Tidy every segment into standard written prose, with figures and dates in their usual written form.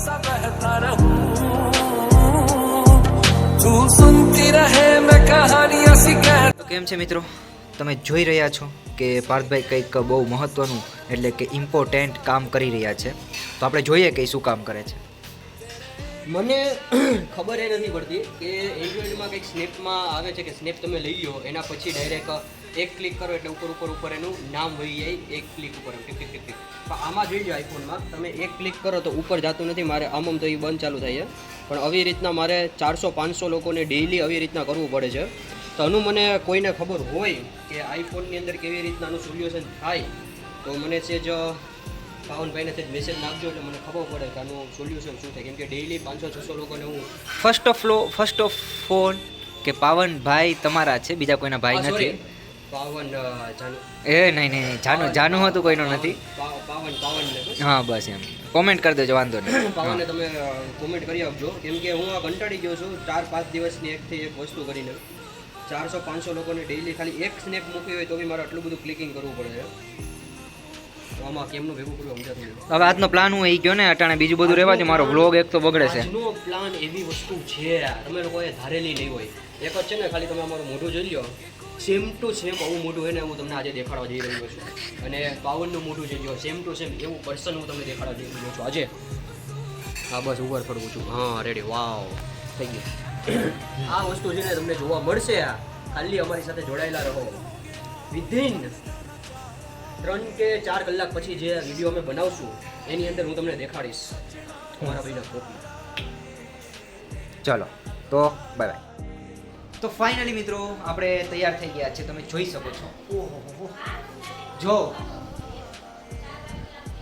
सा बहता रहूं तू सुनती रहे मैं कहानियां सी कह। તો કેમ છે મિત્રો, તમે જોઈ રહ્યા છો કે પાર્થભાઈ કંઈક બહુ મહત્ત્વનું એટલે કે ઇમ્પોર્ટન્ટ કામ કરી રહ્યા છે. તો આપણે જોઈએ કે શું કામ કરે છે. મને ખબર એ નથી પડતી કે એન્ડ્રોઈડમાં કંઈક સ્નેપમાં આવે છે કે સ્નેપ તમે લઈ લો એના પછી ડાયરેક્ટ એક ક્લિક કરો એટલે ઉપર એનું નામ વહી જાય. એક ક્લિક ઉપર ટીક ટીક ટીક ટીક. પણ આમાં જોઈ લો આઈફોનમાં તમે એક ક્લિક કરો તો ઉપર જતું નથી. મારે આમ તો એ બંધ ચાલુ થાય છે, પણ આવી રીતના મારે 400-500 લોકોને ડેઈલી આવી રીતના કરવું પડે છે. તો આનું મને કોઈને ખબર હોય કે આઈફોનની અંદર કેવી રીતનાનું સોલ્યુશન થાય તો મને છે જ પાવનભાઈને તે મેસેજ નાખજો એટલે મને ખબર પડે કે આનું સોલ્યુશન શું થાય. કેમ કે ડેઈલી 500-600 લોકોને હું ફર્સ્ટ ઓફ ઓલ કે પાવનભાઈ તમારા છે, બીજા કોઈના ભાઈ નથી. પાવન જાનુ એ નહીં જાનું હતું, કોઈનો નથી. પાવન હા બસ એમ કોમેન્ટ કરી દેજો, વાંધો નહીં. પાવનને તમે કોમેન્ટ કરી આપજો. કેમ કે હું આ કંટાળી ગયો છું 4-5 દિવસની એકથી એક વસ્તુ કરીને. 400-500 લોકોને ડેઈલી ખાલી એક સ્નેપ મૂકી હોય તો બી મારે આટલું બધું ક્લિકિંગ કરવું પડે છે. તો આમાં કેમનું ભેગું કરવું સમજાતું નથી. હવે આજનો પ્લાન હું એ ગયો ને અટાણે, બીજું બધું રહેવા દે, મારો વ્લોગ એક તો બગડે છે. આજનો પ્લાન એવી વસ્તુ છે તમે લોકોએ ધારેલી નહીં હોય. એક જ છે ને, ખાલી તમે અમારું મોઢું જોઈ લો, સેમ ટુ સેમ આવું મોઢું હોય ને હું તમને આજે દેખાડવા જઈ રહ્યો છું. અને પાવનનું મોઢું જોઈ લો, સેમ ટુ સેમ એવું પર્સન હું તમને દેખાડવા જઈ રહ્યો છું આજે. હા બસ ઉપર ફરવું છું. હા રેડી, વાવ થઈ ગયું. આ વસ્તુ છે ને તમને જોવા મળશે. ખાલી અમારી સાથે જોડાયેલા રહો. વિધિન 3 કે 4 કલાક પછી જે વિડીયો અમે બનાવશું એની અંદર હું તમને દેખાડીશ અમારા ભાઈના ફોટો. ચલો તો બાય બાય. તો ફાઇનલી મિત્રો આપણે તૈયાર થઈ ગયા છે, તમે જોઈ શકો છો. ઓહો જો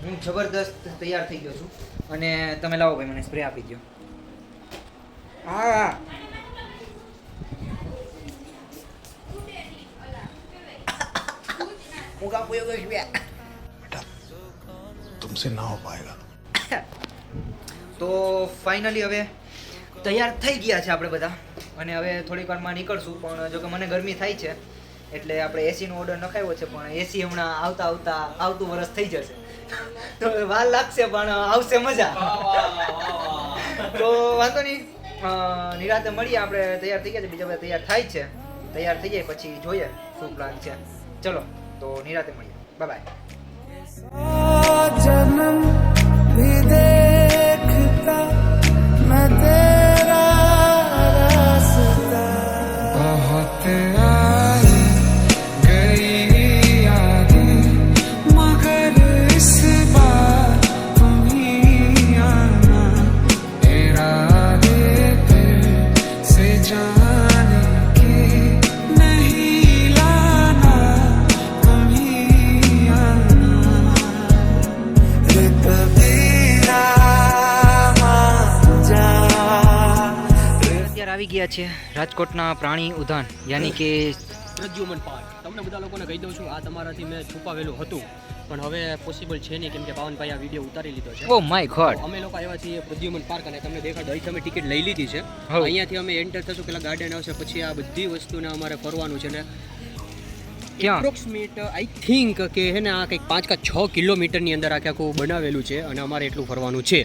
હું જબરદસ્ત તૈયાર થઈ ગયો છું. અને તમે લાવો ભાઈ, મને સ્પ્રે આપી દો. હા હું કામ પોયો ગયો बेटा तुमसे ना हो पाएगा. તો ફાઇનલી હવે તૈયાર થઈ ગયા છે આપણે બધા. અને હવે થોડીક વારમાં નીકળશું, પણ જો કે મને ગરમી થાય છે એટલે આપણે એસીનો ઓર્ડર નખાવ્યો છે, પણ એસી હમણાં આવતું વરસ થઈ જશે તો વાર લાગશે, પણ આવશે મજા. તો વાંધો નહીં, નિરાતે મળીએ. આપણે તૈયાર થઈ ગયા છે, બીજા બધા તૈયાર થાય છે. તૈયાર થઈ જાય પછી જોઈએ શું પ્લાન છે. ચલો તો નિરાતે મળીએ, બાય બાય. जन्म भी देखता मैं तेरा रास्ता बहुत आई गई यादें मगर इस बार तुम ही आना इरादे फिर से जाने के नहीं लाना तुम ही आना रे અત્યારે આવી ગયા છે રાજકોટના પ્રાણી ઉદ્યાન, યાની કે પ્રદ્યુમન પાર્ક. તમને બધા લોકોને કહી દઉં છું આ તમારાથી મેં છુપાવેલું હતું પણ હવે પોસિબલ છે નહીં, કેમ કે પાવનભાઈ આ વિડીયો ઉતારી લીધો છે. Oh my God. અમે લોકો આવ્યા છીએ પ્રદ્યુમન પાર્ક અને તમને દેખાડો અહીંથી અમે ટિકિટ લઈ લીધી છે. હા. અહીંયાથી અમે એન્ટર થશું, પેલા ગાર્ડન આવશે, પછી આ બધી વસ્તુને અમારે ફરવાનું છે ને ક્યાં? એપ્રોક્સિમેટ આઈ થિંક કે હે ને આ કંઈક 5 કે 6 કિલોમીટરની અંદર આખું બનાવેલું છે અને અમારે એટલું ફરવાનું છે.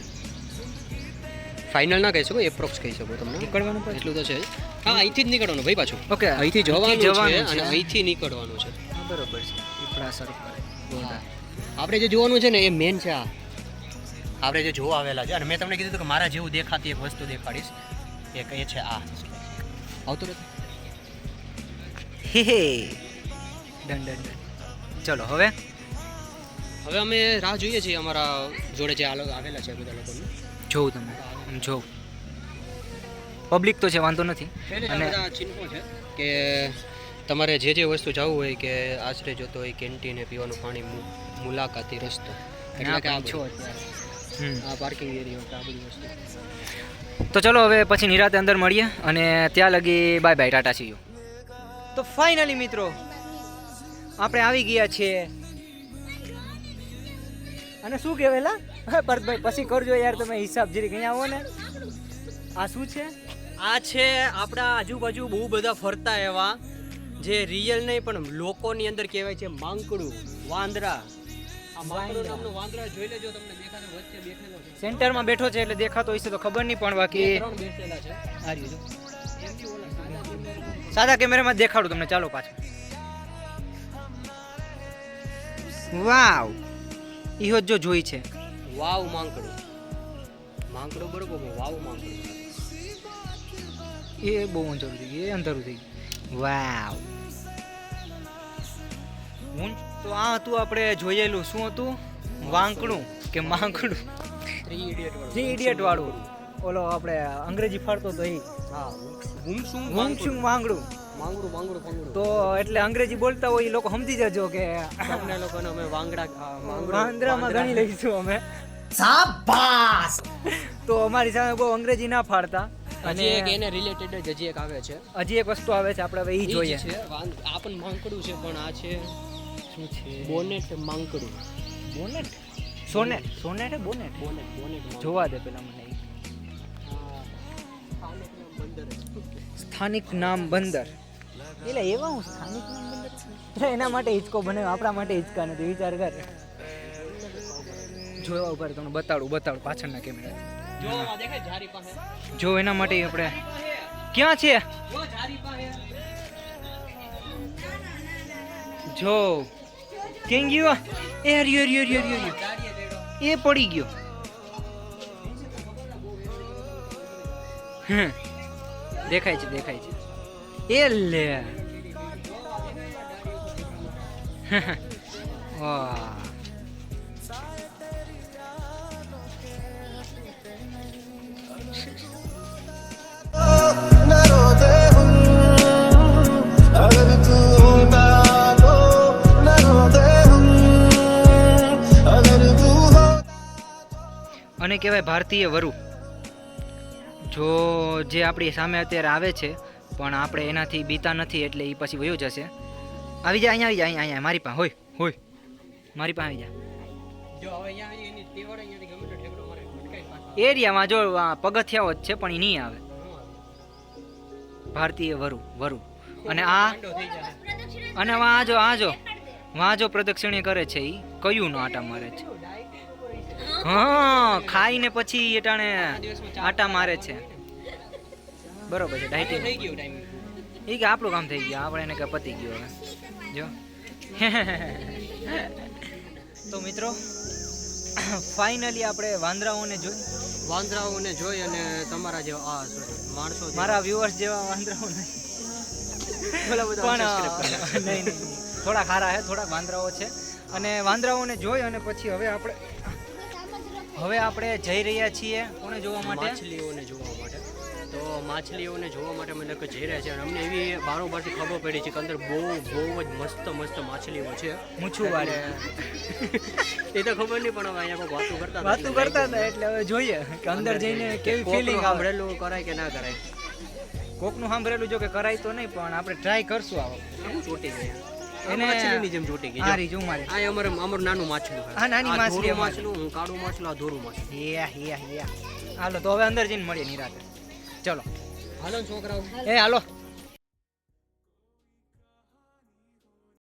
ફાઇનલ ના કહી શકો, એપ્રોક્સ કહી શકો તમને. નીકળવાનું પણ એટલું તો છે. હા અહીંથી જ નીકળવાનું ભાઈ પાછું. ઓકે, અહીંથી જવાનું છે જવાનું અને અહીંથી નીકળવાનું છે. બરોબર છે. પીપળા સર આપણે જે જોવાનું છે ને એ મેન છે. આ આપણે જે જોવા આવેલા છે અને મેં તમને કીધું હતું કે મારા જેવું દેખાતી એક વસ્તુ દેખાડીશ. એક એ છે આ આવતું રહે. હે હે ડન. ચલો હવે અમે રાહ જોઈએ છીએ અમારા જોડે જે આવેલા છે બધા લોકોને. જોઉં તમે જોઉં પબ્લિક તો છે, વાંધો નથી. અને બધા ચિહ્નો છે કે તમારે જે વસ્તુ જવું હોય કે આશરે જોતો હોય કેન્ટીન, પીવાનું પાણી, મુલાકાતી રસ્તો, એટલે કે આ પાર્કિંગ એરિયા, આ બધી વસ્તુ. તો ચલો હવે પછી નિરાતે અંદર મળીએ અને ત્યાં લગી bye bye, Tata C you. તો ફાઇનલી મિત્રો આપણે આવી ગયા છીએ. અને શું કહેવાયલા ભરતભાઈ, પછી કરજો યાર તમે હિસાબ જરી કઈ આવો ને. આ શું છે? આ છે આપણા આજુબાજુ બહુ બધા ફરતા એવા જે રિયલ નહીં પણ લોકોની અંદર કહેવાય છે માંકડું, વાંદરા. આ માંકડો નામનો વાંદરા જોઈ લેજો, તમને દેખાશે વચ્ચે બેઠેલો છે. સેન્ટરમાં બેઠો છે એટલે દેખાતો હશે તો ખબર નહીં, પણ બાકી 3 બેઠેલા છે. આ રહ્યું જો. એમથી ઓલા સાદા કેમેરામાં સાદા કેમેરામાં દેખાડું તમને, ચાલો પાછું. વાવ, ઈહો જો જોઈ છે. વાવ માંકડો. માંકડો બરોબર, વાવ માંકડો. એ બહુ અંધારું થઈ ગયું, એ અંધારું થઈ ગયું. વાવ. હું તો આ હતું આપણે જોયેલું, શું હતું? વાંકડું કે માંકડું? 3 ઇડિયટ વાળો. 3 ઇડિયટ વાળું. ઓલો આપણે અંગ્રેજી ફાડતો તો એ હા, ગુમસુમ વાંગડું માંગડું પાંગડું. તો એટલે અંગ્રેજી બોલતા હોય એ લોકો સમજી જજો કે તમને લોકોને અમે વાંદરામાં ગણી લઈશું અમે. તો અમારી સામે બહુ અંગ્રેજી ના ફાડતા. અને એક એને રિલેટેડ જ હજી એક આવે છે. હજી એક વસ્તુ આવે છે, આપણે હવે ઈ જોઈએ. છે આ પણ માંકડું છે, પણ આ છે શું છે? બોનેટ માંકડું. બોનેટ? સોનેટ? સોનેટ હે બોનેટ? બોનેટ જોવા દે પેલા મને. સ્થાનિક નામ બંદર. એટલે એવા હું સ્થાનિક નામ બંદર છે? એના માટે હિંચકો બનાવ્યો, આપણા માટે હિંચકા નથી. વિચાર કર. જોવા ઉપર તમને બતાડું પાછળના કેમેરા. જો આ દેખાય જારી પાસે. જો એના માટે આપણે ક્યાં છે? જો જારી પાસે. જો કેમ ગયો? એ રહ્યો જારીએ દેડો. એ પડી ગયો. દેખાય છે એ લે. વાહ. न रोते हूँ अगर तू होता तो न रोते हूँ अगर तू होता. અને કહેવાય ભારતીય વરુ. જો જે આપણી સામે અત્યારે આવે છે પણ આપણે એનાથી બીતા નથી એટલે એ પછી વયો જશે. આવી જા, અહીંયા મારી પાસે હોય મારી પાસે આવી જા. જો હવે અહીંયા એની તેવડ અહીંયાથી ગમે તો ઠેકડો મારે ભટકાઈ પાછો. એરિયામાં જો પગથિયાઓ જ છે પણ એ નહીં આવે. ભારતીય વરુ. અને આ ઠંડો થઈ જાય. અને વાંજો પ્રદક્ષિણે કરે છે, એ કયું નો આટા મારે છે. હા, ખાઈને પછી એટાણે આટા મારે છે. બરોબર છે, ડાયટિંગ થઈ ગયું ટાઈમ. એ કે આપણું કામ થઈ ગયું, આપણે એને કે પતી ગયું હવે. જો તો મિત્રો ફાઇનલી આપણે વાંદરાઓને જોઈ અને તમારા જેવા માણસો જેવા. મારા વ્યુઅર્સ જેવા વાંદરાઓ નહીં, ઘણા બધા પણ unsubscribe કર્યા. નહીં થોડા ખારા છે, થોડા વાંદરાઓ છે. અને વાંદરાઓને જોઈ અને પછી હવે આપણે જઈ રહ્યા છીએ કોને જોવા માટે? માછલીઓને જોવા માટે. તો માછલીઓને જોવા માટે અમે લોકો જઈ રહ્યા છીએ અને અમને એવી બારોબારથી ખબર પડી છે કે અંદર બહુ જ મસ્ત માછલીઓ છે. મૂછુંવાળી. એ તો ખબર નહીં, પણ હવે અહીંયા કોઈ વાતું કરતા હતા એટલે હવે જોઈએ કે અંદર જઈને કેવી ફિલિંગ આવે. સાંભળેલું કરાય કે ના કરાય. કોકનું સાંભળેલું જો કે કરાય તો નહીં, પણ આપણે ટ્રાય કરશું. આવો શું ચોટી ગઈ એને માછલીની જેમ ચોટી ગઈ. હારી જો મારી આ અમારું નાનું માછલું છે. આ નાની માછલી અમારી. માછલું, હું કાળું માછલું, આ ધોરું માછલું. હાલો તો હવે અંદર જઈને મળીએ નિરાતે. ચલો હાલો ને છોકરાઓ. હાલો